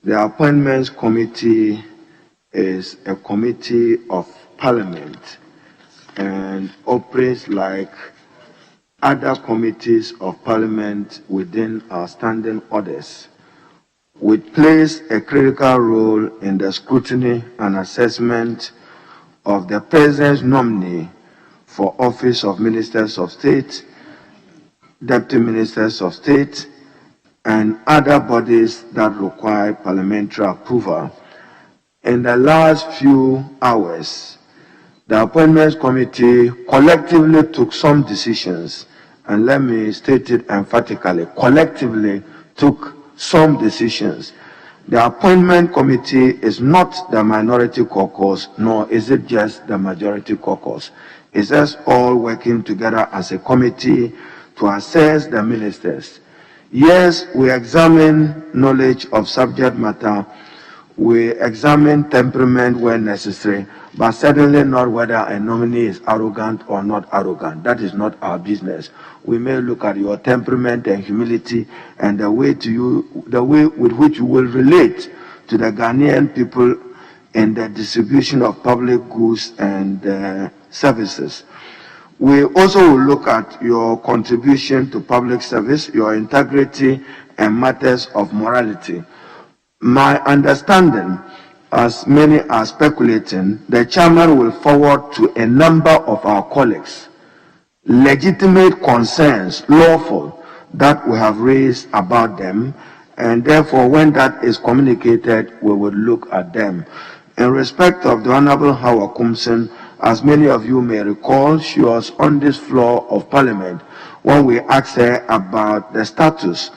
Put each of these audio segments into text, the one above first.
The Appointments Committee is a committee of Parliament and operates like other committees of Parliament within our standing orders. We plays a critical role in the scrutiny and assessment of the President's nominee for office of Ministers of State, Deputy Ministers of State, and other bodies that require parliamentary approval. In the last few hours, the Appointments Committee collectively took some decisions, and let me state it emphatically, collectively took some decisions. The Appointment Committee is not the minority caucus, nor is it just the majority caucus. It's us all working together as a committee to assess the ministers. Yes, we examine knowledge of subject matter, we examine temperament when necessary, but certainly not whether a nominee is arrogant or not arrogant. That is not our business. We may look at your temperament and humility and the way with which you will relate to the Ghanaian people in the distribution of public goods and services. We also will look at your contribution to public service, your integrity, and matters of morality. My understanding, as many are speculating, the chairman will forward to a number of our colleagues legitimate concerns, lawful, that we have raised about them, and therefore when that is communicated, we will look at them. In respect of the Honorable Howard Kumson, as many of you may recall, she was on this floor of Parliament when we asked her about the status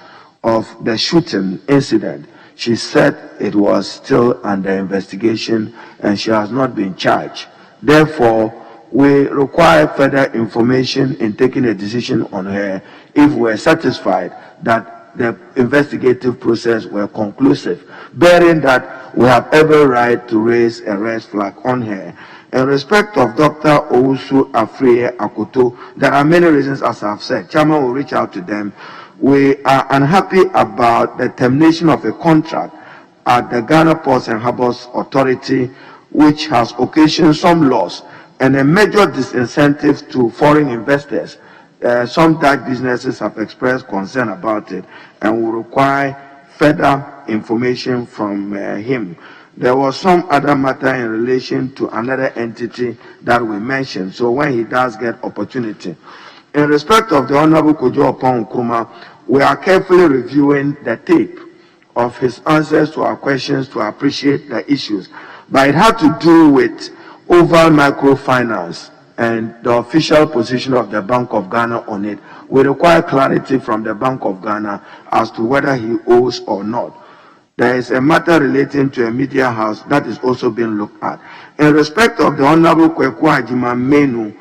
of the shooting incident. She said it was still under investigation and she has not been charged. Therefore, we require further information in taking a decision on her if we're satisfied that the investigative process were conclusive, bearing that we have every right to raise a red flag on her. In respect of Dr. Owusu Afriye Akoto, there are many reasons, as I've said. Chairman will reach out to them. We are unhappy about the termination of a contract at the Ghana Ports and Harbours Authority, which has occasioned some loss and a major disincentive to foreign investors. Some Dutch businesses have expressed concern about it and will require further information from him. There was some other matter in relation to another entity that we mentioned, so when he does get opportunity. In respect of the Honorable Kojo Oppong Nkrumah, we are carefully reviewing the tape of his answers to our questions to appreciate the issues, but it had to do with oval microfinance and the official position of the Bank of Ghana on it. We require clarity from the Bank of Ghana as to whether he owes or not. There is a matter relating to a media house that is also being looked at. In respect of the Honorable Kweku Agyeman Menu,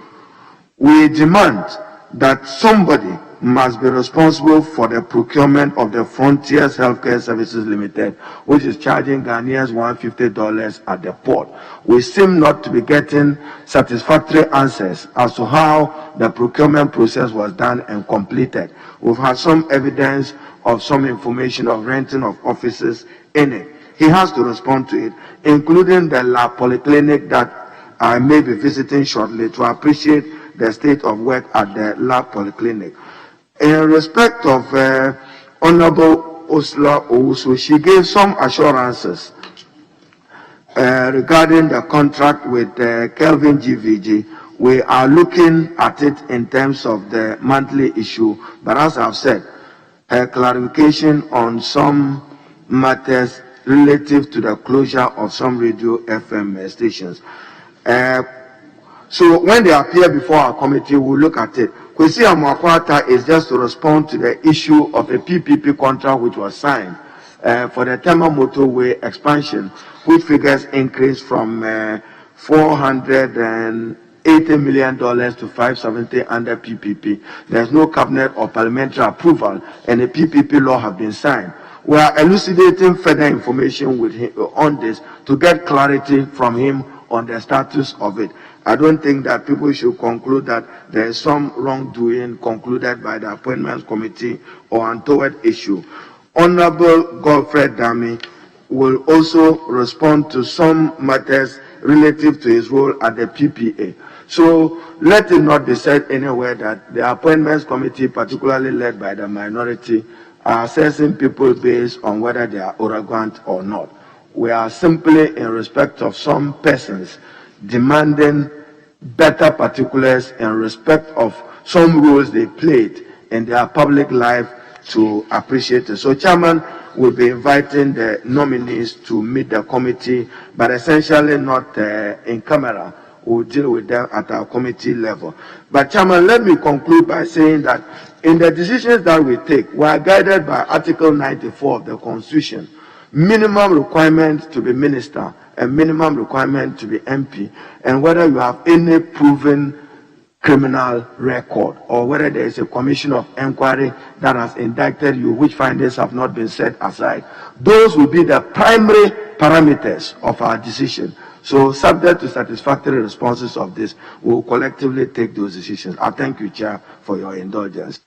we demand that somebody must be responsible for the procurement of the Frontiers Healthcare Services Limited, which is charging Ghanaians $150 at the port. We seem not to be getting satisfactory answers as to how the procurement process was done and completed. We've had some evidence of some information of renting of offices in it. He has to respond to it, including the lab polyclinic that I may be visiting shortly to appreciate the state of work at the lab polyclinic. In respect of Honorable Osla Owusu, she gave some assurances regarding the contract with Kelvin GVG. We are looking at it in terms of the monthly issue, but as I've said, her clarification on some matters relative to the closure of some radio FM stations. So when they appear before our committee, we'll look at it. Kwesi Amoakwata is just to respond to the issue of a PPP contract which was signed for the Tema Motorway expansion, which figures increased from $480 million to $570 under PPP. There's no cabinet or parliamentary approval, and the PPP law have been signed. We are elucidating further information with him on this to get clarity from him on the status of it. I don't think that people should conclude that there is some wrongdoing concluded by the Appointments Committee or untoward issue. Honorable Godfred Dami, will also respond to some matters relative to his role at the PPA. So let it not be said anywhere that the appointments committee, particularly led by the minority, are assessing people based on whether they are arrogant or not. We are simply in respect of some persons demanding better particulars in respect of some roles they played in their public life to appreciate it. So Chairman will be inviting the nominees to meet the committee, but essentially not in camera. We'll deal with them at our committee level. But Chairman, let me conclude by saying that in the decisions that we take, we are guided by Article 94 of the Constitution. Minimum requirement to be minister and minimum requirement to be MP, and whether you have any proven criminal record or whether there is a commission of inquiry that has indicted you, which findings have not been set aside. Those will be the primary parameters of our decision. So subject to satisfactory responses of this, we will collectively take those decisions. I thank you, Chair, for your indulgence.